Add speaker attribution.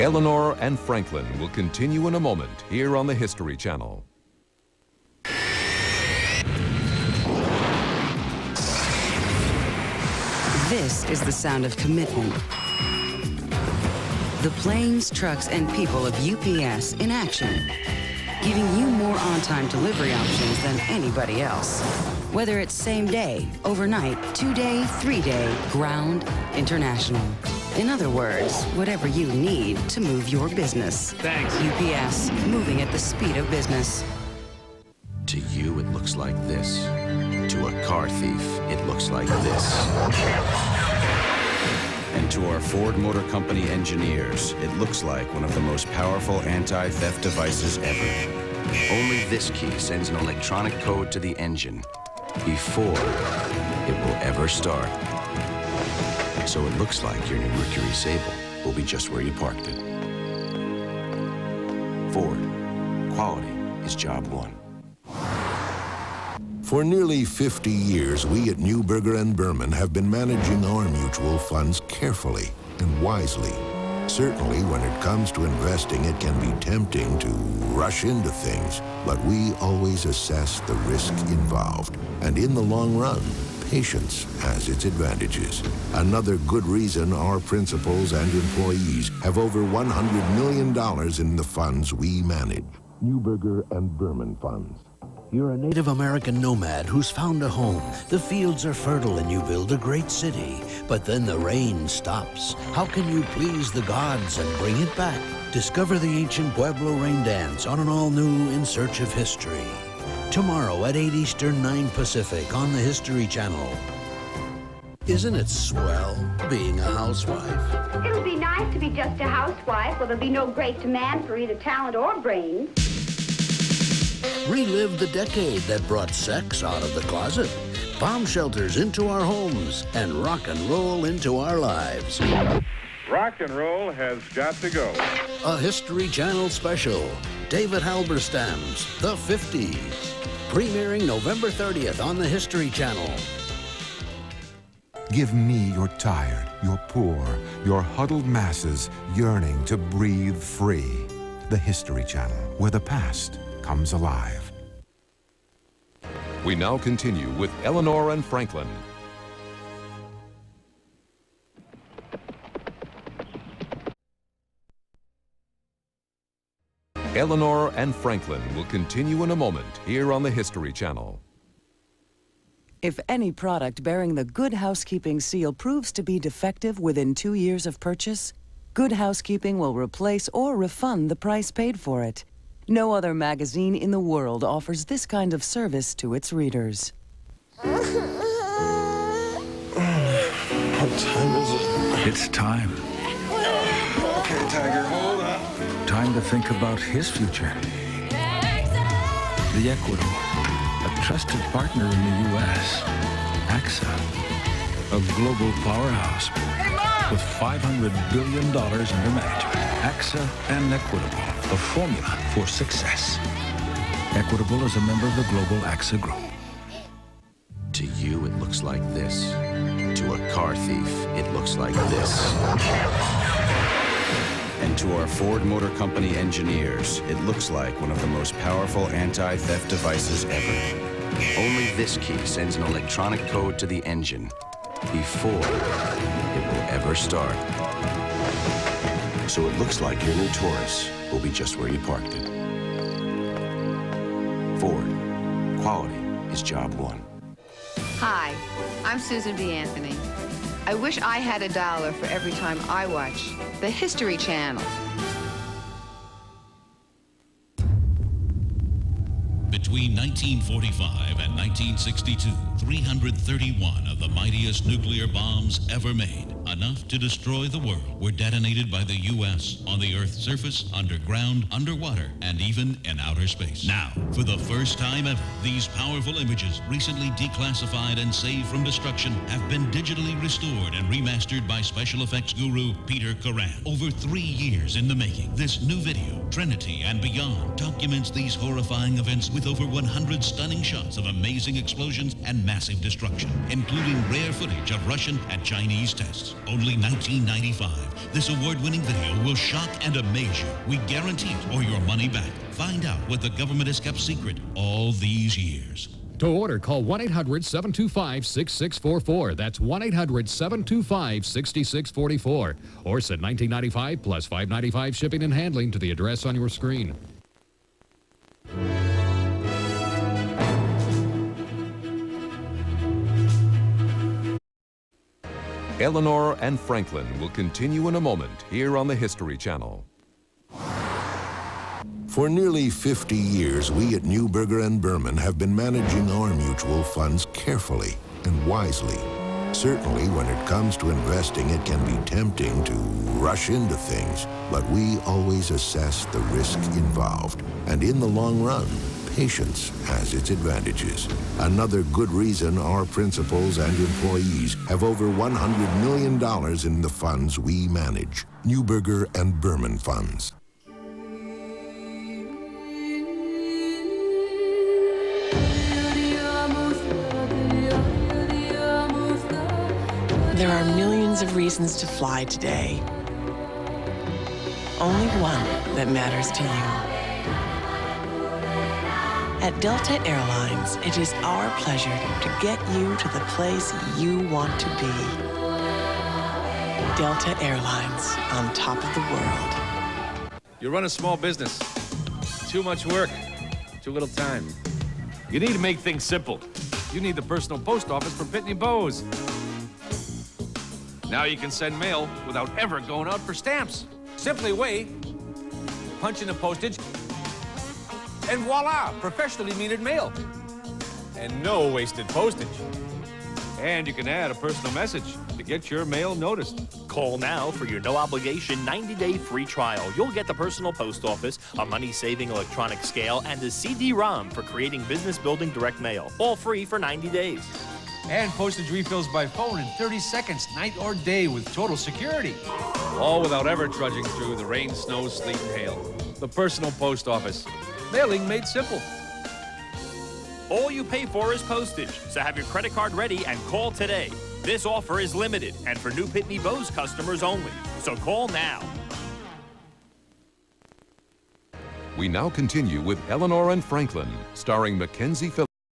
Speaker 1: Eleanor and Franklin will continue in a moment here on the History Channel.
Speaker 2: This is the sound of commitment. The planes, trucks, and people of UPS in action, giving you more on-time delivery options than anybody else. Whether it's same day, overnight, 2-day, 3-day, ground, international. In other words, whatever you need to move your business.
Speaker 3: Thanks.
Speaker 2: UPS, moving at the speed of business.
Speaker 4: To you, it looks like this. To a car thief, it looks like this. And to our Ford Motor Company engineers, it looks like one of the most powerful anti-theft devices ever. Only this key sends an electronic code to the engine before it will ever start. So it looks like your new Mercury Sable will be just where you parked it. Ford, quality is job one.
Speaker 5: For nearly 50 years, we at Neuberger and Berman have been managing our mutual funds carefully and wisely. Certainly, when it comes to investing, it can be tempting to rush into things, but we always assess the risk involved. And in the long run, patience has its advantages. Another good reason our principals and employees have over $100 million in the funds we manage. Neuberger and Berman funds.
Speaker 6: You're a Native American nomad who's found a home. The fields are fertile and you build a great city. But then the rain stops. How can you please the gods and bring it back? Discover the ancient Pueblo rain dance on an all-new In Search of History. Tomorrow at 8 Eastern, 9 Pacific on the History Channel. Isn't it swell being a housewife?
Speaker 7: It'll be nice to be just a housewife where there'll be no great demand for either talent or brains.
Speaker 6: Relive the decade that brought sex out of the closet, bomb shelters into our homes, and rock and roll into our lives.
Speaker 8: Rock and roll has got to go.
Speaker 6: A History Channel special, David Halberstam's The 50s. Premiering November 30th on the History Channel.
Speaker 9: Give me your tired, your poor, your huddled masses yearning to breathe free. The History Channel, where the past comes alive.
Speaker 1: We now continue with Eleanor and Franklin. Eleanor and Franklin will continue in a moment here on the History Channel.
Speaker 10: If any product bearing the Good Housekeeping seal proves to be defective within 2 years of purchase, Good Housekeeping will replace or refund the price paid for it. No other magazine in the world offers this kind of service to its readers.
Speaker 11: What time is it?
Speaker 12: It's time.
Speaker 11: Okay, Tiger, hold on.
Speaker 12: Time to think about his future. The Equitable, a trusted partner in the U.S. AXA, a global powerhouse with $500 billion under management. AXA and Equitable, the formula for success. Equitable is a member of the global AXA Group.
Speaker 4: To you, it looks like this. To a car thief, it looks like this. And to our Ford Motor Company engineers, it looks like one of the most powerful anti-theft devices ever. Only this key sends an electronic code to the engine before it will ever start. So it looks like your new Taurus will be just where you parked it. Ford, quality is job one.
Speaker 13: Hi, I'm Susan B. Anthony. I wish I had $1 for every time I watch the History Channel.
Speaker 14: Between 1945 and 1962, 331 of the mightiest nuclear bombs ever made, enough to destroy the world, were detonated by the U.S. on the Earth's surface, underground, underwater, and even in outer space. Now, for the first time ever, these powerful images, recently declassified and saved from destruction, have been digitally restored and remastered by special effects guru Peter Coran. Over 3 years in the making, this new video, Trinity and Beyond, documents these horrifying events with over over 100 stunning shots of amazing explosions and massive destruction, including rare footage of Russian and Chinese tests. Only $19.95. This award-winning video will shock and amaze you. We guarantee it or your money back. Find out what the government has kept secret all these years.
Speaker 3: To order, call 1-800-725-6644. That's 1-800-725-6644. Or send $19.95 plus $5.95 shipping and handling to the address on your screen.
Speaker 1: Eleanor and Franklin will continue in a moment here on the History Channel.
Speaker 5: For nearly 50 years, we at Neuberger and Berman have been managing our mutual funds carefully and wisely. Certainly, when it comes to investing, it can be tempting to rush into things, but we always assess the risk involved. And in the long run, patience has its advantages. Another good reason our principals and employees have over $100 million in the funds we manage. Neuberger and Berman funds.
Speaker 15: There are millions of reasons to fly today. Only one that matters to you. At Delta Airlines, it is our pleasure to get you to the place you want to be. Delta Airlines, on top of the world.
Speaker 16: You run a small business. Too much work, too little time. You need to make things simple. You need the personal post office from Pitney Bowes. Now you can send mail without ever going out for stamps. Simply punch in the postage, and voila, professionally metered mail. And no wasted postage. And you can add a personal message to get your mail noticed.
Speaker 17: Call now for your no-obligation 90-day free trial. You'll get the personal post office, a money-saving electronic scale, and a CD-ROM for creating business-building direct mail. All free for 90 days.
Speaker 16: And postage refills by phone in 30 seconds, night or day, with total security. All without ever trudging through the rain, snow, sleet, and hail. The personal post office. Mailing made simple.
Speaker 17: All you pay for is postage, so have your credit card ready and call today. This offer is limited and for new Pitney Bowes customers only, so call now.
Speaker 1: We now continue with Eleanor and Franklin, starring Mackenzie Phillips.